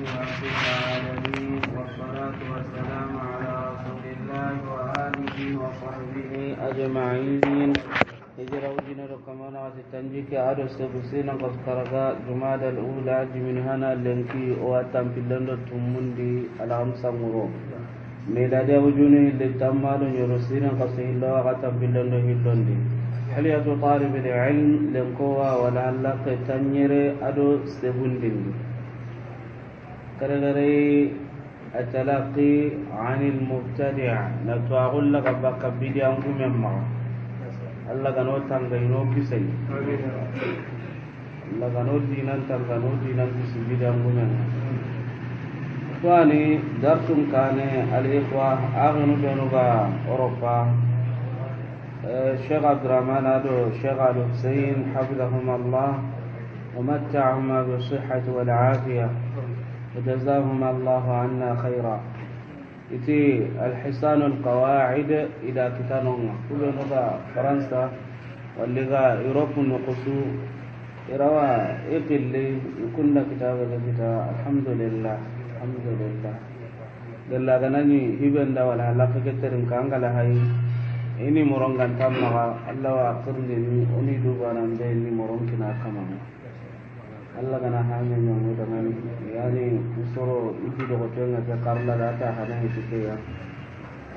رب العالمين والصلاة والسلام على رسول الله وآله وصحبه أجمعين. هجرة وجنة كمان تنجيك عدو سبسين قصكرها جماد الأولى من هنا لنكي واتم في لندن تمندي الخمسة مرو ميلادي وجونه اللي تمالو يرسين قصه الله واتم في لندن هلندي حلية طالب العلم لنكوا ولعلق تنيري عدو سبندين كرغري التلقي عن المبتدع نتواغل لك بك بديانكم يمع الله غنو تنغينو كسي الله غنو دينان تنغنو دينان كسي بديانكم يمع ثاني درس كان الإخوة أغنو جنوبا أوروبا الشيخ عبد الرحمن الشيخ الحسين حفظهم الله ومتعهما بالصحة والعافية وجزاهم الله عنا خيرا. إتي الحسان القواعد إذا كتانونا كل نبا فرنسا واللغة يوروب نقصو إروا إقلي يكون كتاب الكتاب الحمد لله الحمد لله دلا غناني هبن دا ولا لاك كترن كانغلا هاي إني مرونغان تامغا الله أقرني أني دوبانا بيني مرونكنا كمان Allah kana hanya nyamu dengan yani usoro itu do hotelnya ke karla data hanya itu ya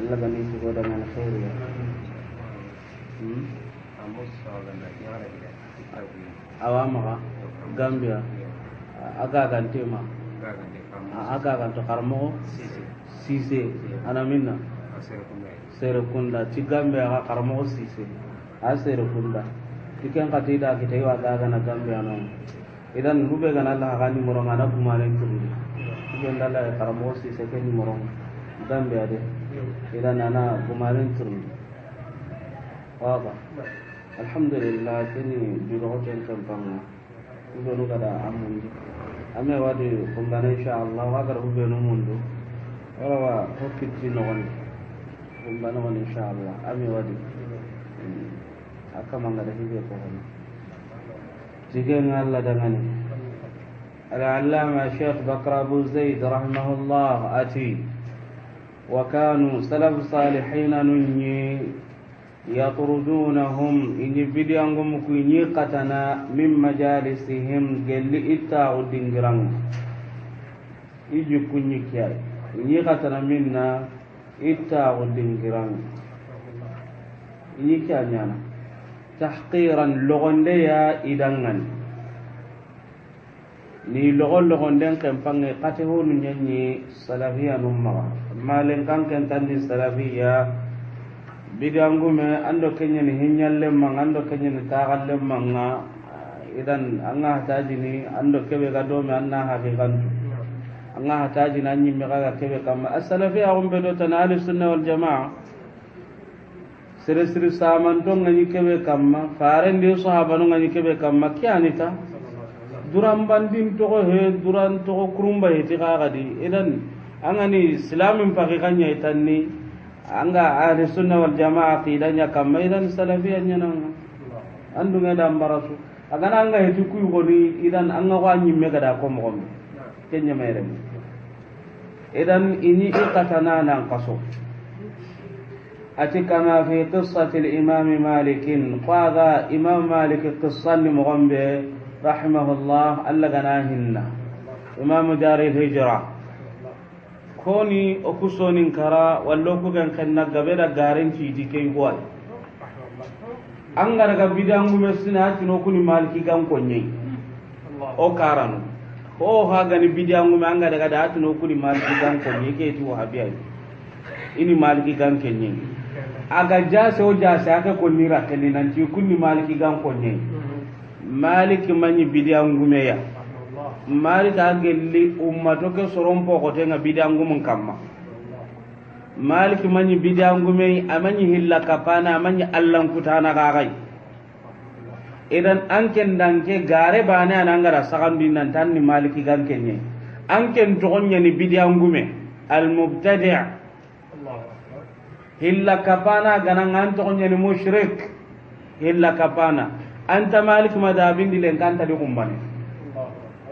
Allah kana itu dengan khair ya amus soalnya yara ida awama Gambia aga kan tema aga kan to karmo sise ana minna serekunda ci Gambia aga karmo sise a serekunda ikan katida kita yi aga kana Gambia no idan rube gana Allah gani morong ana kumaren turudi idan dalla karamo si sekeni morong dambe ade idan ana kumaren turudi waba alhamdulillah kini juro hotel kampanga ido no kada amundi ame wadi kumbana inshallah wagar rube no mundo wala wa hokkiti no won kumbana won inshallah ame wadi akamanga da hibe ko hono جيجن الله دمني العلامة الشيخ بكر أبو زيد رحمه الله أتي وكانوا سلف صالحين نني يطردونهم إن بديانهم كيني قتنا من مجالسهم قل إتاو الدنجران يجي كوني كياي إني قتنا منا إتاو الدنجران إني كيانا تحقيرا لغنديا إدنغن ni logon den kan pange kate honu nyanyi salafiya numma malen kan kan tandi salafiya bidangume ando kenya ni hinyalle man ando kenya ni tagalle man idan anga tajini ando kebe ga do me anna ha be gantu anga tajini anyi me ga kebe kam as-salafiya hum be do tanali sunna wal jamaa sere saman to ngani kebe kamma faren de sahaba no ngani kebe kamma kianita duran bandin to he duran to kurumba he ti gadi idan angani islamin pakikanya itanni anga ahli sunna wal jamaa qidanya kamma idan salafiyanya nan andu ngada mbarasu agana anga he tuku goni idan anga wanyi mega da ko mo kenya mere idan ini ikatana nan qaso أتي كما في قصة الإمام مالك قال إمام مالك قصة مغنبه رحمه الله ألا غناهن إمام دار الهجرة كوني أكسون كرا واللوكو كان نقبل غارين تيجي كي هواي أنغر غبيدان غمسنا تنوكني مالكي غام كوني أو كارانو أو هاغاني بيدان غم أنغر غدا تنوكني مالكي غام كوني كي تو هابياي إني مالكي غام كوني aga jase o jase aka konni rakeli nanti kunni maliki gan konne maliki mani bidiyan gumeya maliki agelli ummato ke sorompo ko tenga bidiyan gumun kamma maliki mani bidiyan gumei amani hilla kapana amani allan kutana gagai idan anken danke gare bane anangara sakandi nan tanni maliki gan kenye anken togonya ni bidiyan gume al mubtadi' hilla kapana ganangan to nyani musyrik hilla kapana anta malik madhabin dilen kan tadi kumbane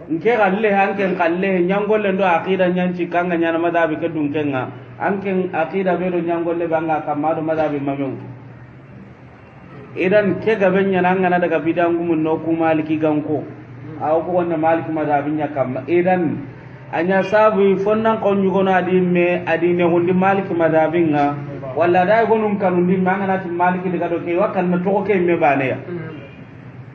nke galle hanken kalle nyangolle ndo aqida nyanci kanga nyana madhabi ke dunkenga anken aqida be do nyangolle banga kamado madhabi mamew idan ke gaben nyana ngana daga bidangu mun no ku maliki ganko aw ko wonna maliki madhabi nyakam idan anya sabu fonnan ko nyugo na dimme adine hundi maliki madhabi nga walla da gonum kanundi mangana ti maliki daga do ke wakan na to ke me bane ya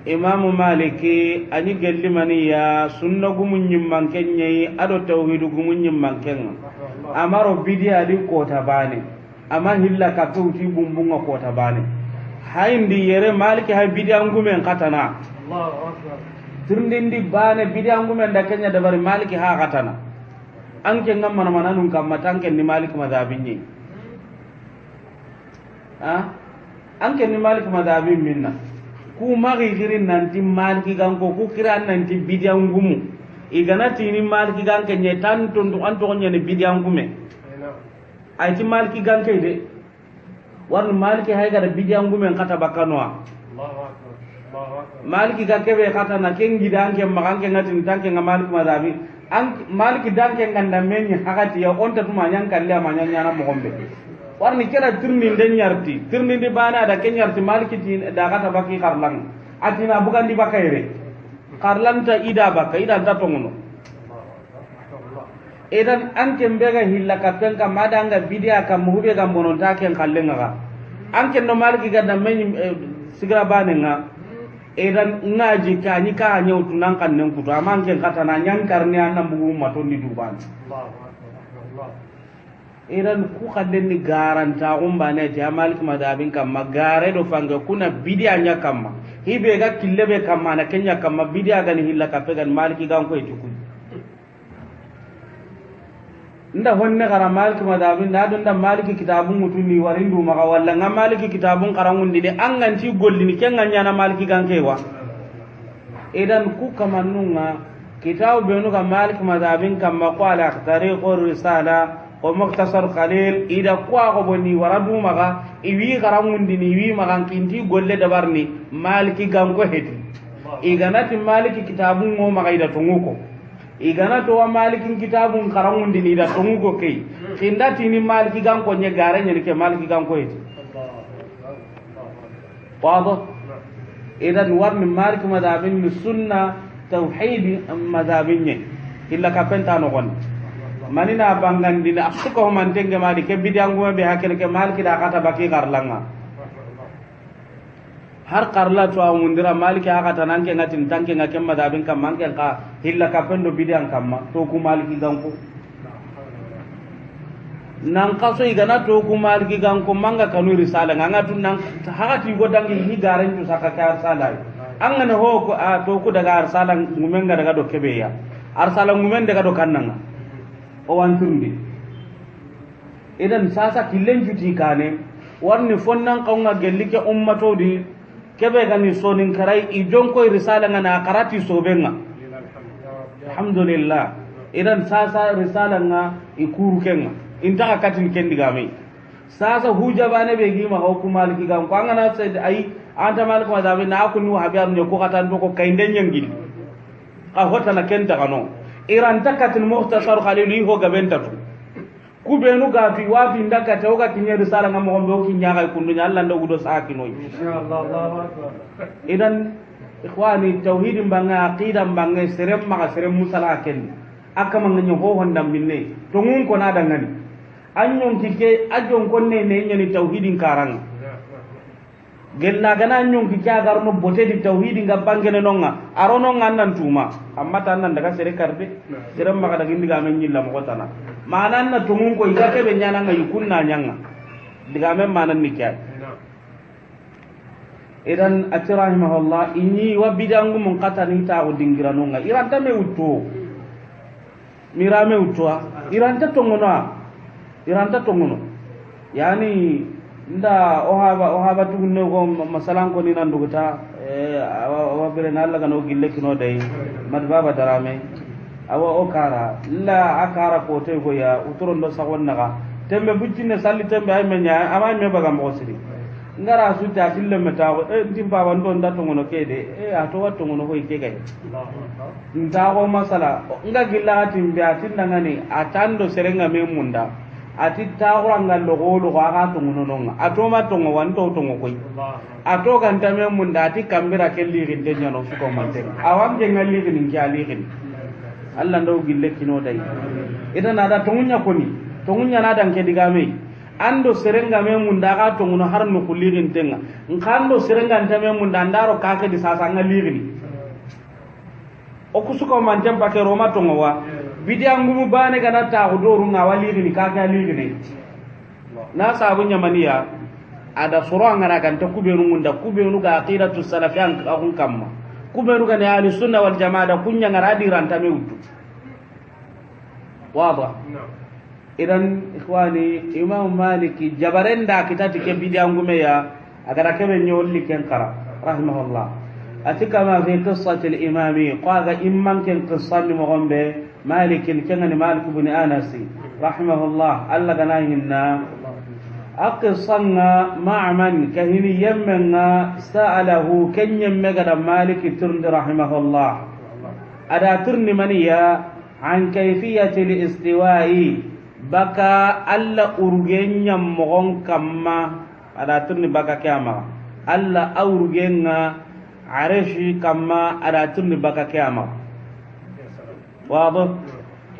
imam maliki ani gelli maniya sunna gumun nyimman kenye ado tauhidu gumun nyimman kenga amaro bidia di kota bane ama hilla ka tuti bumbunga kota bane hayndi yere maliki hay bidia ngumen katana Allahu akbar turndindi bane bidia ngumen da kenya da bari maliki ha katana anke ngamma mananun kam matanke ni maliki madhabinyi anke ni maliki madhabin minna ku magi girin nanti maliki ganko ku kiran nanti bidian gumu igana tini maliki ganke nye tan tundu anto nya ne bidian gume ay ti maliki ganke de warno maliki hay gara bidian gume kata bakanwa Allahu akbar maliki ganke be kata na kengi danke maganke ngati tanke nga maliki madabi an maliki danke nganda menyi hakati ya onta tuma nyankalle amanya na mo gombe warni kera tirni den nyarti tirni di bana da kenyarti maliki tin da kata baki karlang atina bukan di bakaire karlang ta ida baka ida ta tongono edan anke mbega hilla kapen ka madanga bidia ka muhube ga bonon ta ken kallenga ga anke no maliki ga da men sigra banenga edan ngaji ka ni ka nyautu nan kannen kuto amanke kata na nyankarni anam bugu matondi duban iran ku kadden ni garanta umba ne ti malik madabin kam magare do fanga kuna bidia nya kamma hibe ga killebe kamma na kenya kamma bidia ga ni hilla ka pegan maliki gan ko etiku nda honne gara malik madabin da don da maliki kitabun mutuni warindu maga walla nga maliki kitabun karangundi de an ganti gollini kenga nya na maliki gan kewa idan ku kamannunga kitabu benu ga malik madabin kamma qala tariqur risala ko muktasar khalil ida kwa ko boni waradu maga iwi garamundi ni wi maga kinti golle dabarni maliki ganko hedi iganati maliki kitabun mo maga ida tunguko iganato wa maliki kitabun garamundi ni ida tunguko kei kindati ni maliki ganko nye gare nye ke maliki ganko hedi wado idan warni maliki madhabin sunna tauhid madhabin illa kapenta no gon manina bangandina akko mantenge mali ke bidangu be hakene ke maliki da kata baki garlanga har qarla to amundira maliki akata nanke ngatin tanke ngake madabin kam manke ka hilla ka pendo bidan kamma to ku maliki ganko nan kaso igana to ku maliki ganko manga kanu risala nganga tun nan hakati godangi ni garan tu saka ka risala angane ho ko to ku daga risala ngumenga daga do kebeya arsala ngumen daga do kannanga o wantundi idan sasa killen juti kane warni fonnan kawnga gellike ummato di kebe gani sonin karai ijon koy risala ngana karati sobenga alhamdulillah idan sasa risala nga ikuru kenga inta katin kendiga mai sasa huja bane be gima hukuma maliki gam ko ngana sai ai anta malik ma dabe na ku nu habiyar ne ko katan ko kainden nyangidi a hota na kenta kano iran takatin muhtasar khalili ho gabenta to kubenu gafi wafi ndaka tawga kinye risala ngam mo mbo kinya ga kundunya Allah nda gudo sakino inshallah Allahu akbar idan ikhwani tauhid mbanga aqida mbanga serem maga serem musala ken akama nganyo ho honda minne to ngun ko na dangani anyon kike ajon konne ne nyani tauhidin karang gelna gana nyon kike agar no bote di tauhidin ga bangene nonga arono ngannan tuma amma tan nan daga sere karbe serem maga daga indiga men nyilla mo kotana manan na tungun ko igate be nyana nga yukunna nyanga diga men manan ni kya idan atirahimahullah inni wa bidangu mun qatani ta o dingirano nga iran ta me utto mirame utwa iran ta tongono yani nda o haba tugunne ko masalan ko ni nan duguta wa bere na Allah gano gille kino dai mad baba darame awa o kara la akara ko te go ya uturon do sawon naga tembe buccine salli tembe ay menya ama me baga mo siri ngara su ta tille meta ko timpa wan don da tongono kede ato wa tongono ko ikega nta ko masala nga gilla timbe atinda ngani atando serenga me munda ati taxura ngallo xoolu xo axa tongono nonga atoma tongo wanto tongo koy ato gantame munda ati kambira ke liixinte ñano sukomantenga awam jenga liixinin ke a liixin allah ndaw gille kino day ita nada tongunya koni tongunya nada nke digame ando serenga me munda axa tongono har no ku liixintenga nkando serenga ntame munda ndaro kake di sasa nga liixini o ku sukomanten pake roma tongo wa bidia ngumu bane kana ta hudoru nga waliri ni kaka liri ne na sabu nyamaniya ada sura ngana kan ta kubenu munda kubenu ga aqidatu salafiyan akun kamma kubenu ga ne ahli sunna wal jamaa da kunya ngara diranta me uddu wada idan ikhwani imam maliki jabarenda kitati ke bidia ngume ya agara kebe nyolli ken kara rahimahullah atika ma fi qissati al-imami qaga imman ken qissani mo gombe مالك كان مالك بن أنس رحمه الله ألا جناهنا أقصنا مع من كهن يمنا سأله كن يمجد مالك ترند رحمه الله أدا ترن منيا عن كيفية الاستواء بكى ألا أرجين يمغن كما أدا ترن بكى كما ألا أرجين عرشي كما أدا ترن بكى كما واضح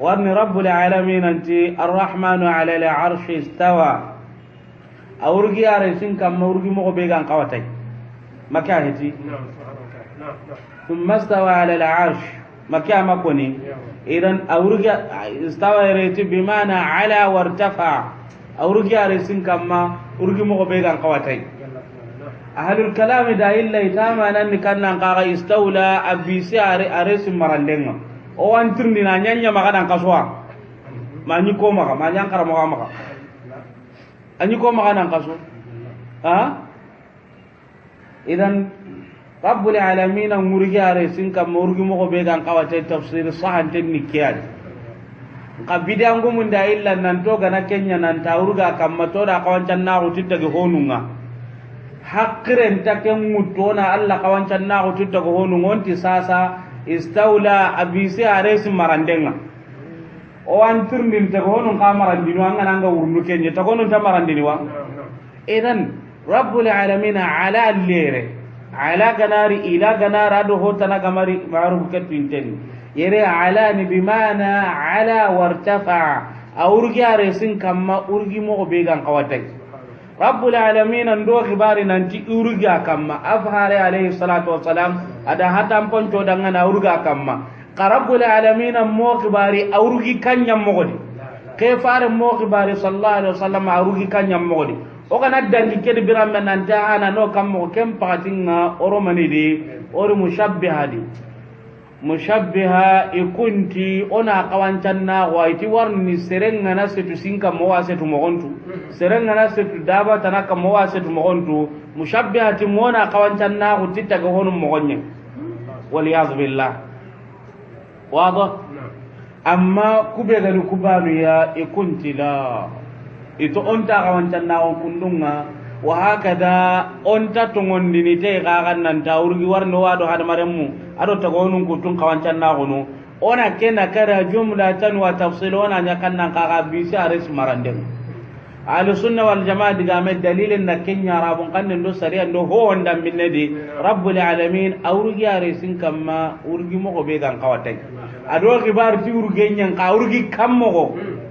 وأن رب العالمين أنت الرحمن على العرش استوى أورجي أرسين كم أورجي مغبيغان قوتي مكاهتي ثم استوى على العرش مكاه مكوني إذن أورجي استوى يريتي بمعنى على وارتفع أورجي أرسين كم أورجي مغبيغان قوتي أهل الكلام دا إلا يتاما أن كان نقاغ استولى أبيسي أرسين مرندين o antirni na nyanya maka dan kaswa mani ko maka manyang kara maka anyi ko maka dan kaso ha idan rabbul alamin murgi are sin kam murgi mo ko be gan kawate tafsir sahan ten nikiyal qabida ngum nda illa nan to gana kenya nan tawruga kam mato da kawancan na utitta ge honunga hakren taken mutona alla kawancan na utitta ge honunga onti sasa istawla abisi ares marandenga o antirndin te gonun ka marandinu anga nanga urnu kenye ta gonun ta marandini wa idan rabbul alamin ala lere ala ganari ila ganara do hotana gamari ma'ruf katinten yere ala ni bimana ala wartafa awurgi aresin kamma urgi mo be gan kawatai rabbul alamin ndo khibari nanti urga kamma afhare alayhi salatu wassalam ada hatam ponto dangana urga kamma rabbul alamin mo khibari urgi kanyam mogodi ke fare mo khibari sallallahu alaihi wasallam urgi kanyam mogodi o kana dangi kedi biram nanta ana no kammo kem patinga oromani di or mushabbiha ikunti ona kawancanna waiti warni serenga na setu sinka mowa setu mogontu serenga na setu daba tanaka mowa setu mogontu mushabbihati mona kawancanna hutitta ga honu mogonye waliyaz billah wado amma kube ga kubanu ya ikunti la ito onta kawancanna on kundunga wa hakada onta tongondini te gagan nan tawurgi warno wado hada maremu ado tagonun kutun kawancan na gono ona kena kara jumlatan wa tafsiluna nya kannan kaga bisa ares marandem ahli sunna wal jamaa diga me dalilin na kenya rabun kannin do sariya do ho wanda minne di rabbul alamin awrugi aresin kamma urgi mo ko be gan kawatai ado gibar ti urgi nyan ka urgi kammo go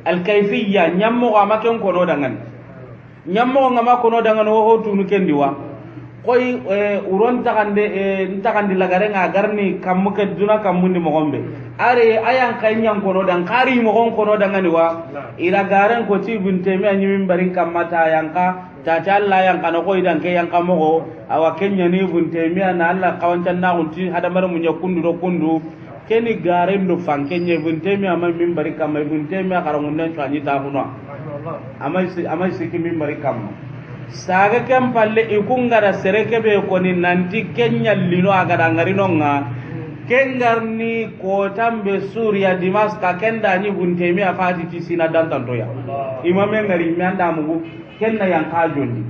al kayfiyya nyammo ga maken ko no dangan nyammo ngama ko no dangan ho tunu kendiwa koy uron takande lagare nga garni kamuke duna kamundi mogombe are ayan kanyang kono dan kari mogon kono dangani wa ila garen ko ti bunte mi anyim barin kamata yanka ta talla yang kana koy dan ke yang kamogo awa kenya ni bunte mi ana alla kawancan na unti hada mar munya kundu do kundu keni garen do fan kenya bunte mi ama min bari kam bunte mi karangun nan twani ta hunwa amai siki min bari kam saga kem palle ikunga da sereke be koni nanti kenya lino aga dangarino nga kengarni ko tambe Suria Dimaska kenda ni buntemi afati tisina dantan toya imame ngari mianda mugu kenna yang kajondi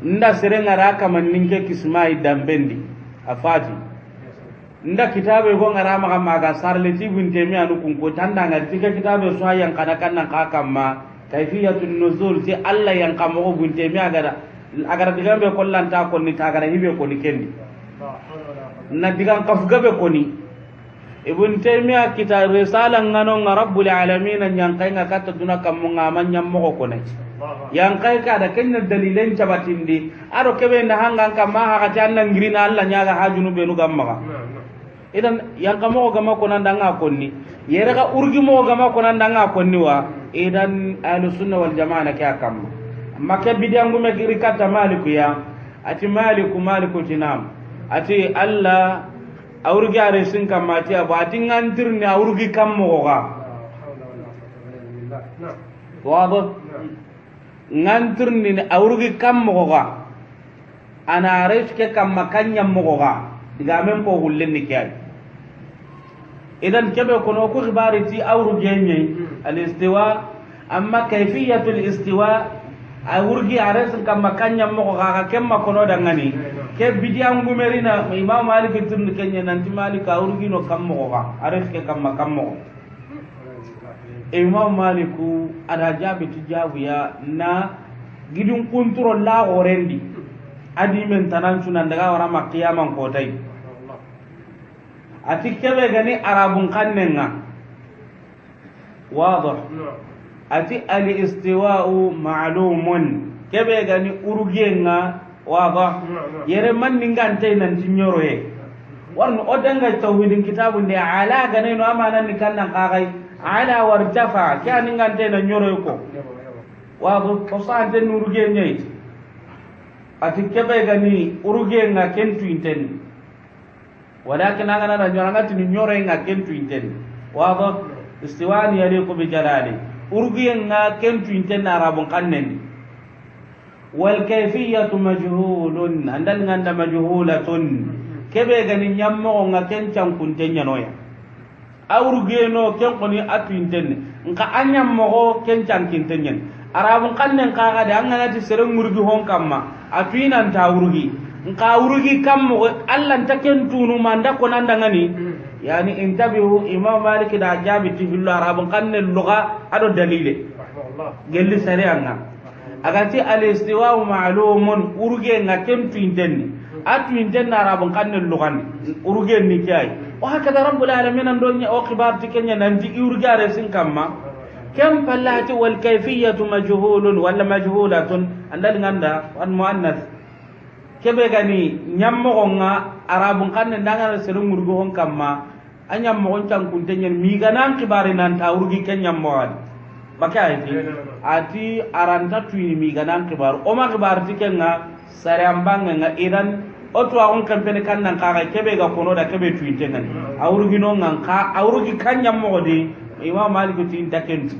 nda serenga raka man ninke kismai dambendi afati nda kitabe go ngara maga sarle tibun temi anu kunko tanda ngari tika kitabe so yang kana kana kakamma kayfiyatun nuzul ti alla yang kamo bun temi agara digambe kollanta ko ni tagara hibe ko ni kendi na digan kafgabe ko ni ibn taymiya kita risala ngano rabbul alamin yang kai ngakata tuna kamunga manyam mo ko ne yang kai ka da kenya dalilen cabatindi aro kebe na hanga kama ha ka tanna ngirina alla nyaga hajunu benu gamma idan yang kamo gama ko nan danga konni yere ka urgi mo gama ko nan danga konni wa idan ahlus sunna wal jamaa na kya kam makka bidangu me rikata maliku ya ati maliku tinam ati alla awurgi are sin kam mati abati ngantir ni awurgi kam mo ga wado ngantir ni awurgi kam mo ga ana reske kam makanya mo ga diga men ko hullen ni kay idan kebe kono ko khibari ti awurgi nyai al istiwa amma kayfiyatul istiwa awurgi are sin kam makanya mo ga kemma kono dangani ke bidiyan gumerina imam malik tun kenya nanti malik awurgi no kammo ga aref ke kamma kammo imam maliku ada jabi tijabu ya na gidun kunturo la orendi adi men tanan sunan daga wara makiyaman kotai ati kebe gani arabun kannenga wadah ati al istiwa'u ma'lumun kebe gani urugenga waba yere man ningante nan tinyoro ye warno odanga tawhidin kitabun de ala gane no amana ni kannan qagai ala wartafa kya ningante nan nyoro ko waba ko sante nuruge nyai ati kebe gani uruge nga kentu inten walakin angana na nyoro ngati ni nyoro nga kentu inten waba istiwani yaliqu bi jalali uruge nga kentu inten arabun kannen والكيفية مجهول عندنا عند مجهولة كبه غني نيامو nga kencan kuntenya noya awrugeno ken koni atwinten nka anyammo kencan kintenyen arabun kannen kaga de angana ti sereng murgi hon kamma atwinan ta awrugi nka awrugi kammo Allah ta kentunu manda ko nandangani yani intabihu imam malik da jabi ti hillo arabun kannen lugha ado dalile gelli sarianga agati al-istiwa ma'lumun urge ngakem tuinten atuinten arabun kannel lugan urge ni kay wa hakada rabbul alamin andonya o khibar tikenya nanti urge are sin kamma kam fallati wal kayfiyatu majhulun wala majhulatun andal nganda wan muannas kebe gani nyammo nga arabun kannel dangal serung urge hon kamma anyam mo on kuntenyen mi ganan khibari nan ta urge kenyam mo maka ati aranta tuini mi ganan kibar o ma kibar tikenga sare ambanga nga idan o to on kampene kannan kaga kebe ga kono da kebe tuitengan awrugi no nganka awrugi kanyam modi imam malik tin takentu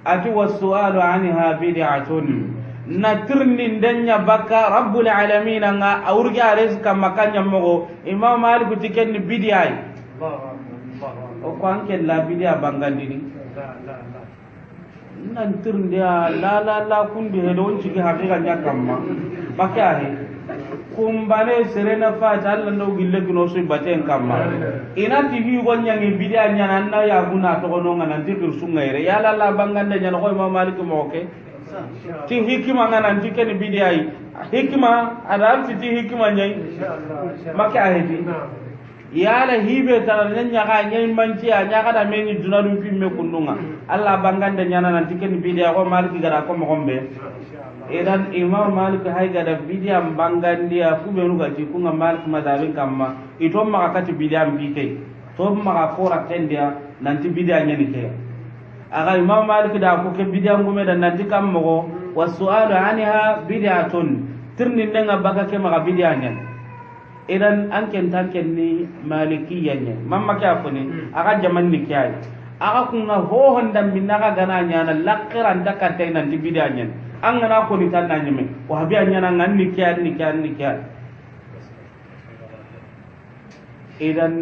ati wasu'alu anha bid'atun natirni ndenya baka rabbul alamin nga awrugi ares kam makanya mogo imam malik tikenni bid'ai o ko anke la bid'a bangandini nan tirndia la kundi hedo onci ga hakika nyakamma maka he kumbane serena fa Allah no gille kuno so baten kamma ina tv gonya ngi bidia nyana na ya guna to gono ngana tidur sungaire ya la banganda nyana ko imam malik moke ti hikima ngana tikeni bidia yi hikima ada ti hikima nyai maka he ti yala hibe tanan nyaga nyai manci anya kada meni dunadum pimme kununga Allah bangande nyana nanti ken bidia ko maliki gara ko mo gombe edan imam malik hay gada bidia bangandi ya fube nuga ti kunga malik madabin kamma ito ma kati bidia mbike to ma fora tendia nanti bidia nyani ke aga imam malik da ko ke bidia ngume dan nanti kam mo wasu'alu anha bid'atun tirni nenga baka ke ma bidia nyani idan an tanken ni malikiyanya mamma kya kuni aga jaman ni kya aga kunga ho honda minnaga gana nyana lakran dakate nan di bidanya an gana ko ni tan nanyime wa biya nyana ngan ni kya idan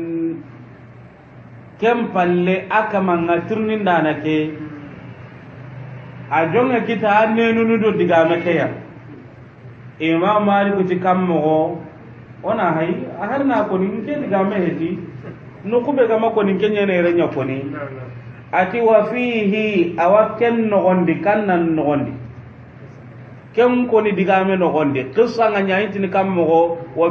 kem palle aka manga turnin dana ke a jonga kita nenu do diga me kaya imam malik ti kammo ona hay harna ko ni ke diga me heti no kube ga mako ni kenya ne renya ko ni ati wa fihi awaken no gondi kannan no gondi ken ko ni diga me no gondi qissa nga nyayti ni kammo wa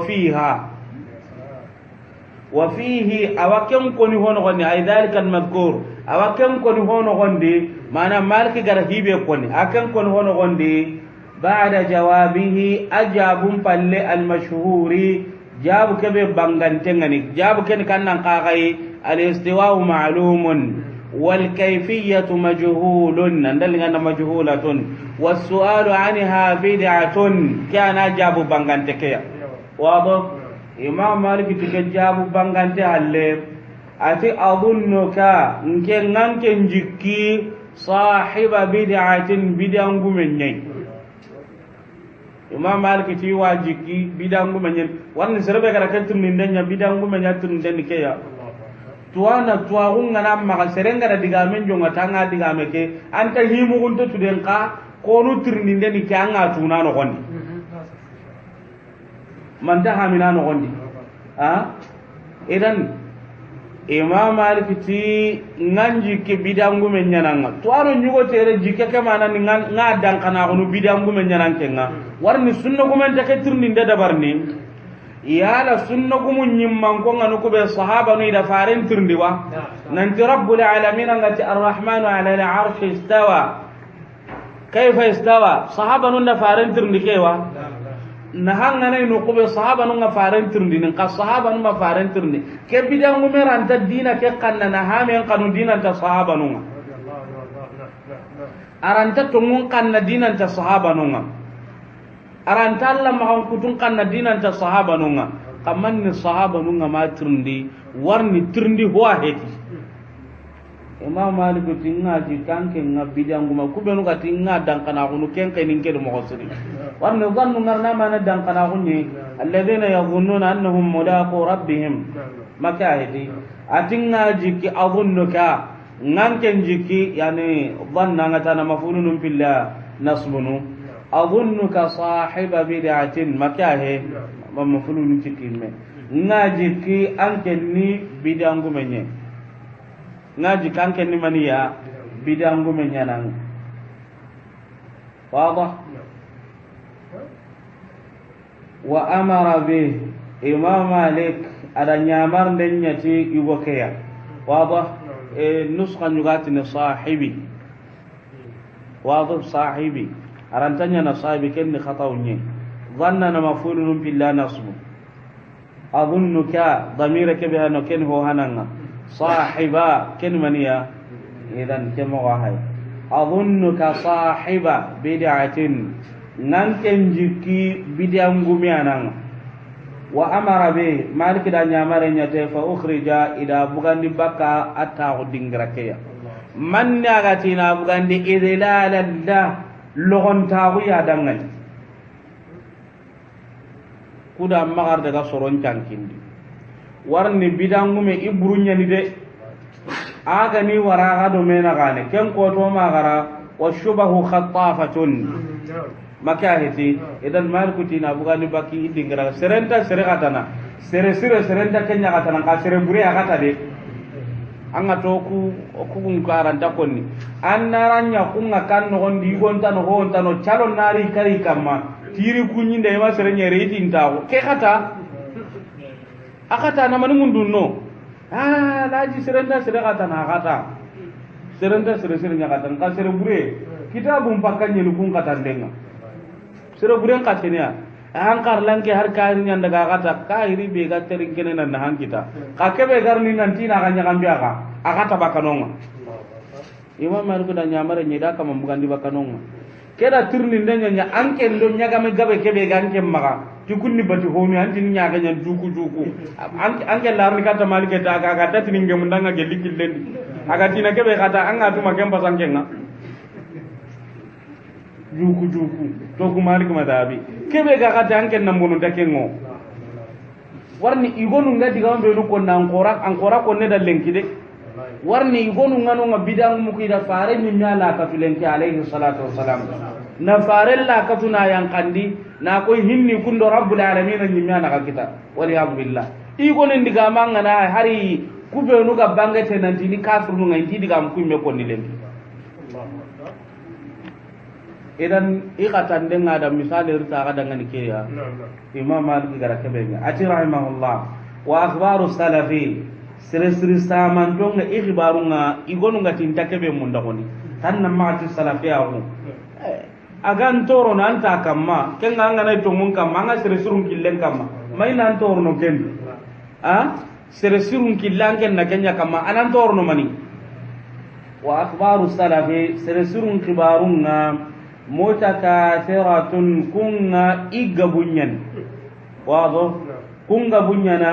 fihi awaken ko ni hono gondi ay dalika al-madhkur awaken ko ni hono gondi mana malki gar hibe ko ni aken ko ni hono gondi ba'da jawabihi ajabun palle al-mashhuri jabu kebe bangantengani jabu ken kannan qagai al-istiwa'u ma'lumun wal kayfiyatu majhulun ndalinga majhulatun was-su'alu 'anha bid'atun kana jabu bangantekeya wado imam malik jabu bangante halle ati adunnuka nganke njikki sahiba bid'atin bid'angu menyai imam malik ti wajiki bidangu menyen warni serbe gara kentum nindenya bidangu menyatum den keya tuana tuagunga na maga serenga da diga menjo ngatanga diga meke anta himu gunto tuden ka konu tirni den ke anga tuna no gondi manta hamina no gondi idan imam malik ti nganji ke bidangu menyananga tuano nyugo tere jike ke mana ni ngadang kana gonu bidangu menyanang kenga warni sunna gumen take tirni nda dabarni yala sunna gumun nyimman ko nganu ko be sahaba no ida faren tirndi wa nanti rabbul alamin ngati arrahmanu ala al-arsh istawa kayfa istawa sahaba no nda faren tirndi kewa na hanga nay no ko be sahaba no nga faren tirndi nin ka sahaba no ma faren tirndi ke bidangu meranta dina ke kanna na ha men kanu dina ta sahaba no nga aranta to mun kanna dina ta sahaba no nga aranta Allah ma kutun kanna dina ta sahaba no nga kamman ni sahaba no nga ma tirndi warni tirndi ho heti imam malik tinga ji kanke nga bidangu ma kubenu ka tinga dan kana kunu kenke ninke do mo hosri warni zannu ngarna mana dan kana kunni alladheena yadhunnuna annahum mulaqu rabbihim makahidi atinga jiki adhunnuka nganken jiki yani dhanna ngata na mafulun billah nasbunu adhunnuka sahiba bid'atin makahe mafulun cikinme ngajiki ankenni bidangu menye ngaji kanken ni maniya bidangu menyanang wadah wa amara bi imam malik ada nyamar den nyati yugo keya wadah nusqa nyugati ni sahibi wadah sahibi arantanya na sahibi ken ni khatawni dhanna na mafulun billah nasbu adhunnuka dhamira kebe no ken ho hananga صاحبا كلمة إذن كما وهي أظنك صاحب بدعة ننكن جكي بدعة مغميانا وأمر به مالك دان يامرين يتي فأخرج إذا بغند بكا أتاغ دنگركيا من نغتنا بغند إذلال الله لغن تاغو يا دنگل كودا مغار دغا سورون چانكيندي warni bidangu me ibrunya ni de aga ni waraga do mena gane ken ko to magara washubahu khattafatun makahiti idan markuti na bugani baki idingra serenta serekatana serenta kenya katana ka sere buri akata de anga to ku kun karanta konni annaranya kunga kan no gondi gonta no honta no chalo nari kari kamma tiri kunyinde ma serenya reiti ntawo ke kata akata na mani mundunno laji serenda serekata na akata serenda serenya kata ka sere bure kitabum pakanye lu kun kata ndenga sere bure ka tenia hankar lanke har kaari nyanda ga kata kairi be ga terin kene nan han kita ka kebe garni nan tina ga nyakambia ka akata bakanonga imam malik da nyamare nyida kama mugandi bakanonga keda turni ndenya nya anke ndo nyaga me gabe kebe ganke maga tukunni bati homi anti nyaga nya juku anke larni kata malike ta ga kata tininge mundanga gelli killendi aga tina kebe kata anga tuma kempa sankenga juku to ku malik madabi kebe ga kata anke nambono dakengo warni igonu ngadi ga mbe ko na ankora ko ne da lenkide warni igonu ngano ngabidang mu kida fare nyi nyala ka filenki alayhi salatu wassalam na farella katuna yang kandi na ko hinni kundo rabbul alamin nyimya na kita wali billah igo ne ndiga manga na hari kubenu ga bangete nanti ni kafir nu ngai diga am kumme ko ni lembi idan ikatan denga da misali rita ga dangane ke ya imam malik gara kebenya ati rahimahullah wa akhbaru salafi siri saman donga ikhbarunga igonu ngati ntakebe munda koni tan na maati salafiya ko agan toro nan ta kamma kenga ngana to mun kamma nga siri surun killen kamma mai nan toro no ken siri surun killan ken na kenya kamma anan toro no mani wa akhbaru salafi siri surun khibarunga mutakathiratun kunga igabunyan wado kunga bunyana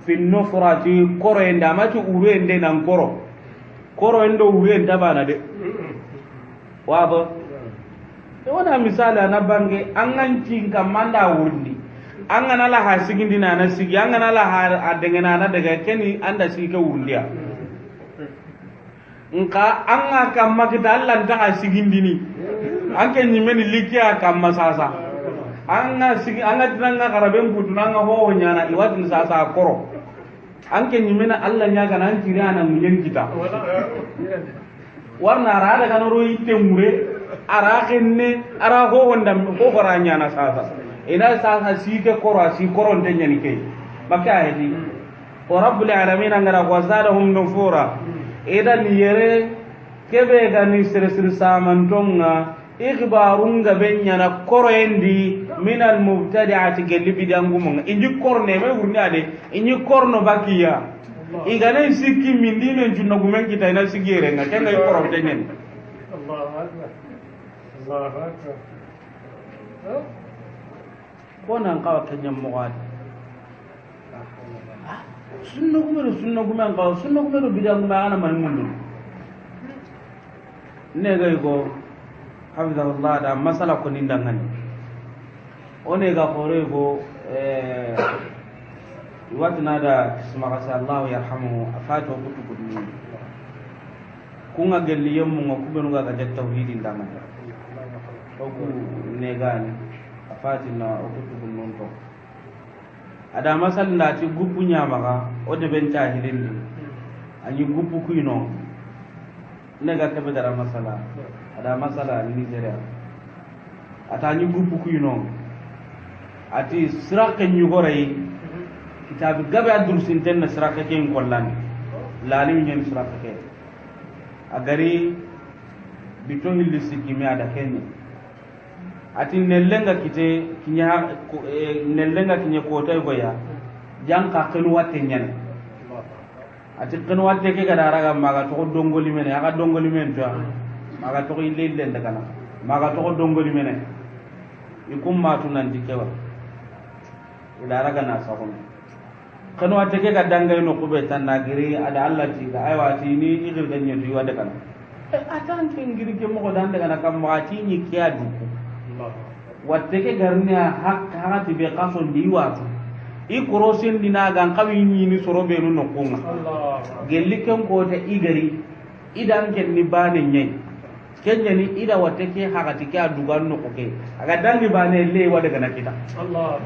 fi nufrati koro enda mati urende nan koro endo urende bana de wado wana misali na bange angan cinka manda wundi angana la ha sigindi na na sigi angana la ha adengena na daga keni anda sigi ka wundiya nka anga kamma kita Allah ta ha sigindi ni anke nyimeni likia kamma sasa anga sigi anga tinanga karaben putunanga ho nyana iwatin sasa koro anke nyimena Allah nya kana tirana munyen kita warna rada kana ro yitte mure ara kenne ara ho wonda ko horanya na sasa ina sasa sike koro si koron tanya ni ke maka hedi wa rabbul alamin ngara wazadahum nufura idan yere kebe gani sir samantonga ikhbarunga benyana koro endi min al mubtadi'ati gelli bidangumunga inji korne me wurnade inji korno bakiya igana sikki mindine junna gumen kita ina sigere nga kenga koro tanya ni kona nkawa kenya mwadi sunna kumero nkawa sunna kumero bidangu maana manimundu nega yuko hafidhahullah da masala kuninda ngani onega kore yuko iwati nada simakasi allahu yarhamuhu afatu kutu kudu kunga gelli yemmu nga kubenuga kajak tauhidi ndamanda oku negani afatina okutu nonto ada masal ndati gupu nyamaga o de benta hilindi anyi gupu kuino nega kebe dara masala ada masala ni Nigeria ata anyi gupu kuino ati siraka nyugorei kitabi gabe adur sinten siraka ken kollan lalim nyen siraka ke agari bito hilli sikimi ada kenni ati nellenga kite kinya nellenga kinya kota goya janka kenu watte nyen ati kenu watte ke gara raga maga to dongoli mene aga dongoli men to maga to ilelle ndagana maga to dongoli mene ikum matu nan dikewa ila raga na sakon kenu watte ke ga dangay no kube tan nagiri ada Allah ti ga aywati ni igir ganye to wada kana atan ngiri ke mo dan daga kam wati ni kiyadu watteke garnia hakati be qason di watu i korosin dina gan qawi ni soro be no nokunga gelli ken ko te igari idan ken ni bane nyai kenya ni ida watteke hakati ka dugan no ko ke aga dangi bane le wada kana kita Allah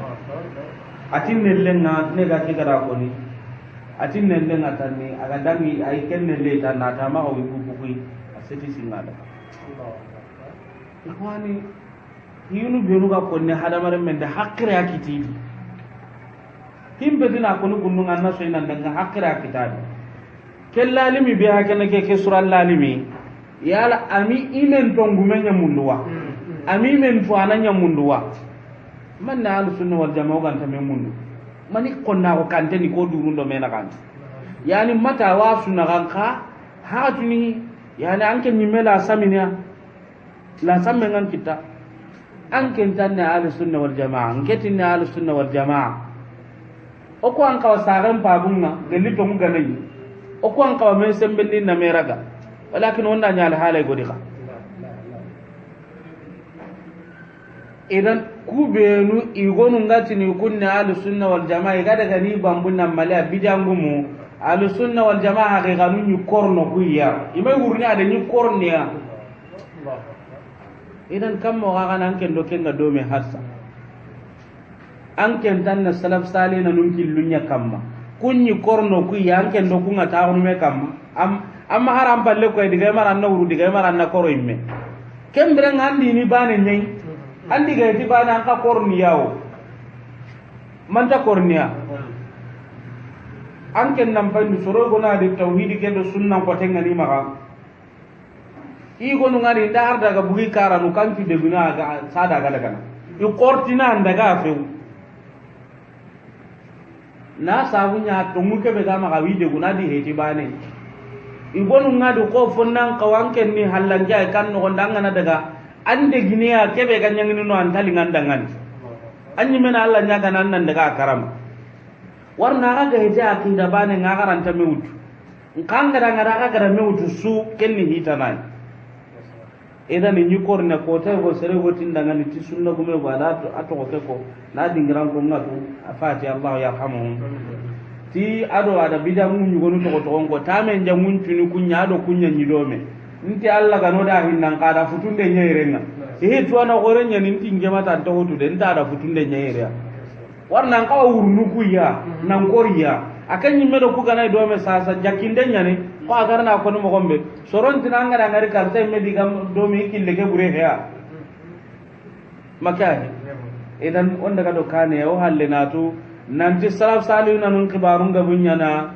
atin ne lenga ne ga ke gara ko ni atin ne lenga tanni aga dangi ay ken ne le tan na tama o bu ku aseti singada Allah ikhwani yunu benu ga konne hadamare men da hakkira kitidi himbe dina ko nu gunnu nganna so ina daga hakkira kitadi kellalimi be hakene ke sural lalimi yala ami imen tongumenya munduwa ami men fuana nya munduwa man na al sunna wal jamaa ga tan men mundu mani konna ko kante ni ko durundo mena kan yani mata wa sunna ganka hatuni yani anke nyimela saminya la samengan kita anken tanne ahlus sunna wal jamaa anketinne ahlus sunna wal jamaa o ko an kawa sagan pabunga gelli to mu ganai o ko an kawa men sembendi na meraga walakin wanda nya al halay godika idan kubenu igonu ngati ni kunne ahlus sunna wal jamaa igada gani bambunna mala bidangumu ahlus sunna wal jamaa haqiqanu ni korno kuya imay wurni ada ni korniya idan kam mo ga nan ken do ken ga do me hassa an ken tan na salaf salina nun killunya kamma kunni korno ku ya an ken do kunga ta me kamma amma haram balle ko diga maran na wuru diga maran na koro imme kembere ngandi ni bane nyai andi ga ti bane an ka korni yawo man ta korniya an ken nan bandu soro gona de tauhidi ken do sunna ko tengani maka i gonu ngari nda har daga bugi karanu kan fi de guna ga sada ga daga i kortina ndaga few na sabunya to muke be ga maka wi de guna di heti bane i gonu ngadu ko fonnan kawanken ni hallanja kan no ndanga na daga ande giniya kebe ga nyangini no antali ngandangan anyi mena Allah nyaga nan daga karam warna ga heti akida bane ngagaranta mewutu nkanga ngara ga mewutu su kenni hitanai idan ni korne ko tay go sere wotin daga ni sunna gume go ala ato ko ko na dingiran ko ngatu afati Allah yarhamuhum ti ado ada bidamu nyugo no to ko tamen jamun tuni kunya ado kunya nyidome nti Allah ga no da hinnan kada futunde nyeirenga e to na gore nya ninti ngema ta to hutu den ta da futunde nyeirea warna ka urnu kuya nan koriya akan nyimme do kugana do me sasa jakinde nyane ko agarna ko no gombe soron tinanga da ngari karte me digam do me kille ke bure ya makani idan wanda ka do kane o halle natu nanti salaf salihuna nun kibarun gabunya na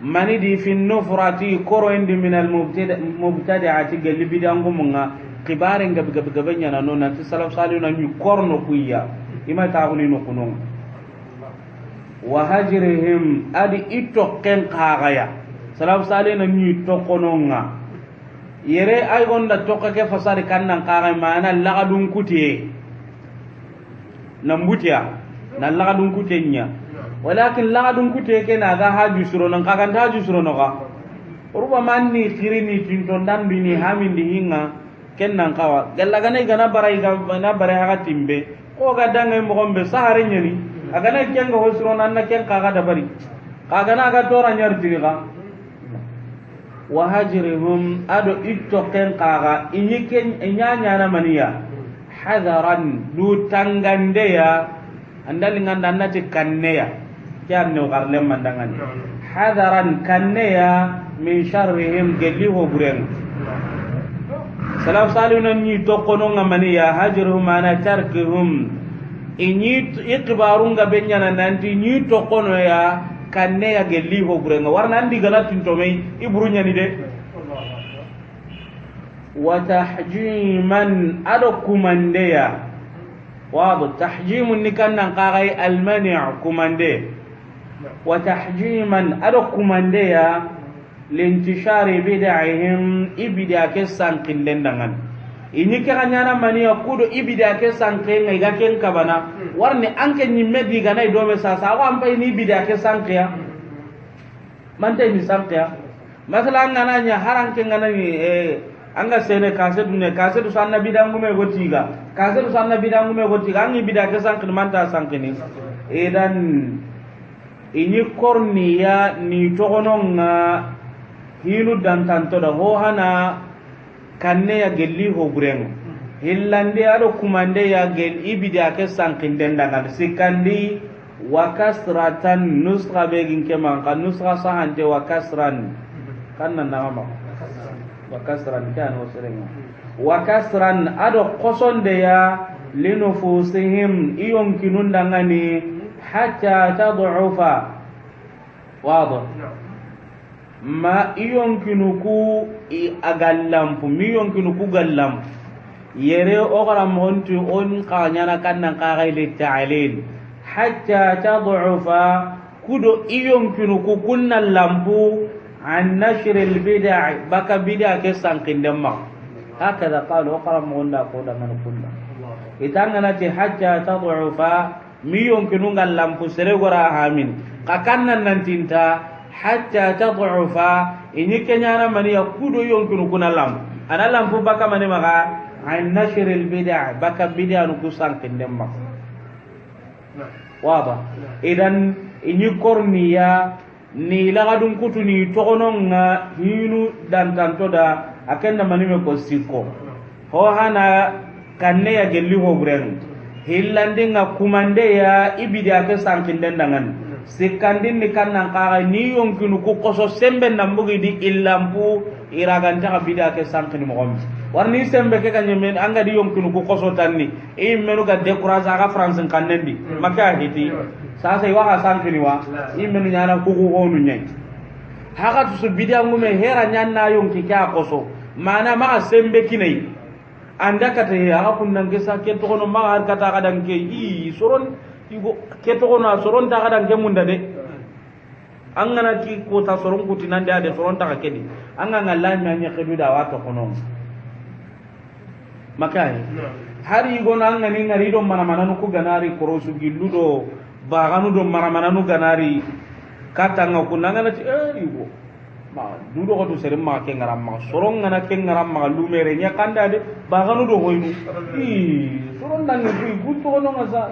mani di fi nufrati koro indi min al mubtadi'ati galli bidangu munga kibaren gabanya na non nanti salaf salihuna mi korno kuya ima taawni no kunon wa hajrihim adi itto ken qagaya salaf salihuna mi to kononga yere ay gonda tokka ke fasari kannan qaga mana lagadun kutiye nambutia na lagadun kutenya walakin lagadun kutiye ke na ga haju suro nan kagan haju suro no ga urba manni khirini tinton dan bini hamindi hinga kennan kawa galla ganai gana barai ga na barai haga timbe ko ga dangai mo gombe sahare nyani aga na kenga hosro nan na ken kaga da bari kaga na ga tora nyar diriga wa hajrihum ado itto ken kaga inyiken inyanya na maniya hadaran du tangande ya andali nganda nati kanneya kyan no garlem mandangan hadaran kanneya min sharrihim gelliho buren salaf salihuna ni to kono ngamani ya hajruhum ana tarkuhum inyi iqbarunga benyana nanti ni to kono ya kanne ya gelliho buren warna andi galatin to mai ibrunya ni de wa tahjiman adokumandeya wado tahjimun ni kannan qagai almani' kumande wa tahjiman adokumandeya lintishari bid'ahim ibida ke sankin dendangan ini ke kanyana mani akudo ibida ke sankin ngai ga ken kabana warni anke nyimme diga nay do me sasa wa ampai ni ibida ke sankiya mante ni sankiya masala ngana nya haranke ngana ni anga sene kase dunne kase du sanna bidangu me gotiga kase du sanna bidangu me gotiga angi ibida ke sankin manta sankini edan ini korniya ni togononga hinu dantanto da ho hana kanne ya gelli ho burengo hillande ado kumande ya gel ibida ke sankinden daga sikandi wa kasratan nusra begin ke man kan nusra sahante wa kasran kanna nama wa kasran kan wasrenga wa kasran ado qosonde ya linufusihim iyon kinun dangani hatta tad'ufa wado ma iyonkinuku agallampu mi yonkinuku gallampu yere ogaram hontu on kanyana kannan kagaile ta'lil hatta tad'ufa kudo iyonkinuku kunna lampu an nashr al bid'a baka bid'a ke sankindamma hakada qalu ogaram honda ko dangan kunna itangana ti hatta tad'ufa mi yonkinu gallampu sere gora hamin kakannan nantinta hatta tad'ufa ini kenyana mani yakudo yonkinu kuna lam ana lampu baka mani maka an nashr al bid'a baka bid'a nu kusan kindemma waba idan ini korniya ni lagadun kutu ni togononga hinu dan tantoda akenna mani me ko sikko ho hana kanne ya gelli ho buren hillande nga kumande ya ibidi ake sankinden dangan sikandin ni kannan kaga ni yonkinu ku koso sembe nambugi di illampu iraganta ka bidi ake sankini mogom warni sembe ke kanyemen anga di yonkinu ku koso tanni e menu ga décourage aga france kannendi maka hiti sasa iwa ka sankini wa e menu nyana ku honu nyai haga su bidi angume hera nyanna yonki kya koso mana ma sembe kinai anda kata ya kunnan ke sa ke to kono ma har kata kadan ke i soron igo ke to kono soron ta kadan ke munda de an ngana ki ko ta soron kutinan de ade soron ta ka kedi an ngana la nya nya kedu da wa to kono makai hari go nan ngani ngari do mana mana nu ku ganari korosu gilludo ba ganu do mana mana nu ganari kata ngakunnan ngana ti igo dudo ko to sere ma ke ngaram ma soron ngana ke ngaram ma lumere nya kanda de baganu do hoynu soron dan ni ku to no ngasa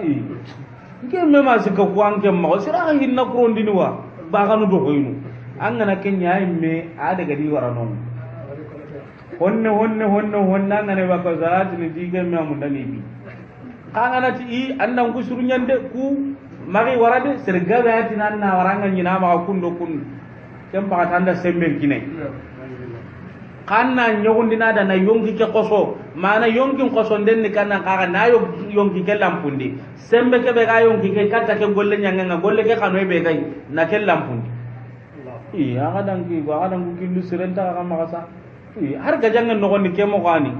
ke me ma sika ku anke ma sira hinna ko ndini wa baganu do hoynu an ngana ke nya me a daga di warano honne ngane ba ko zarat ni dige me mun dani bi kangana ti annan ku surunyande ku mari warade sere gabe atinan na waranga nyina ma kundo kun kem pakatanda semben kine kanna nyogundina da na yonki ke koso mana yonki koso den ni kanna kaga na yonki ke lampundi sembe ke be ga yonki ke katta ke golle nyanga golle ke kanu be gai na ke lampundi iya kadang ki ba kadang ku killu sirenta ka makasa har ga jangan no gonni ke mo gani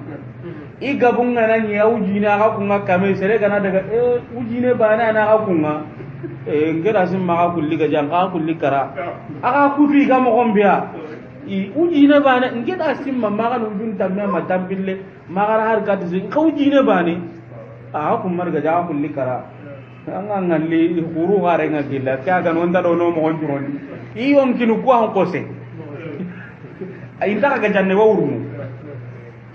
i gabunga na nya ujina ka kunga kame sere kana daga ujine bana na ka kunga ngera sim ma kulli ga janga kulli kara aga kufi ga mo gombia i ujine bana ngeda sim ma ga nujun tamme ma tambille ma ga har ka tsin ka ujine bani aga kum mar ga ja kulli kara anga ngalli huru gare nga gilla ka ga non da do no mo gonjoni i on kinu ko an kose ay ndaka ga janne wawru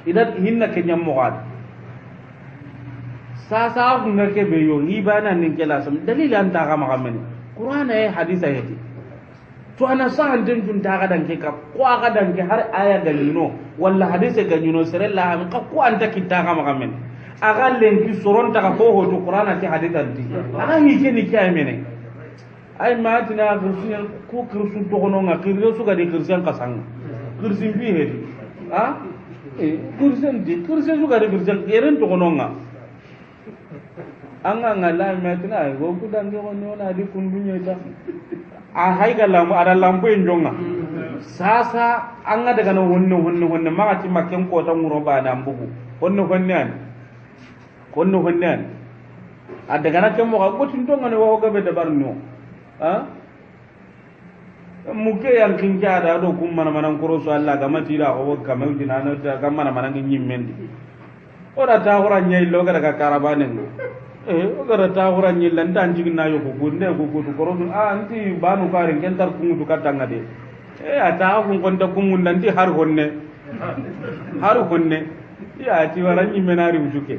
idat hinna ke nyam mo gad sasa ku ngake be yo ni bana nin kela sam dalil anta ga magamen qur'ana ay hadisa yati to ana sa den jun ta ga dan ke ka ko ga dan ke har aya galino walla hadisa galino serella am ka ko anta kitta ga magamen aga len ki soron ta ko ho to qur'ana ti hadisa ti aga ni ke ni kay mene ay ma tina kursiyan ko kursu to gono nga kiryo su ga de kursiyan kasang kursin bi he ha kursiyan su ga de kursiyan eren to gono nga anga ngala metina go kudange woni ona di kundunya ta a haiga lambu ada lampu enjonga sasa anga daga no honno magati maken ko ta nguro ba na mbugu honno honnan a daga na kemo ga gotin to ngane wo gabe da barno ha muke yang kinja da do kum mana koro so Allah ga matira ko kamel dinana da ga mana nyimmendi ora ta hora nyai loga daga karabanen o gara ta hura nyillan tan jigin na yoko gunde ko to koron anti banu karin kentar kungu katanga de ata kun konta kungu nanti har honne ya ti wara nyi menari ujuke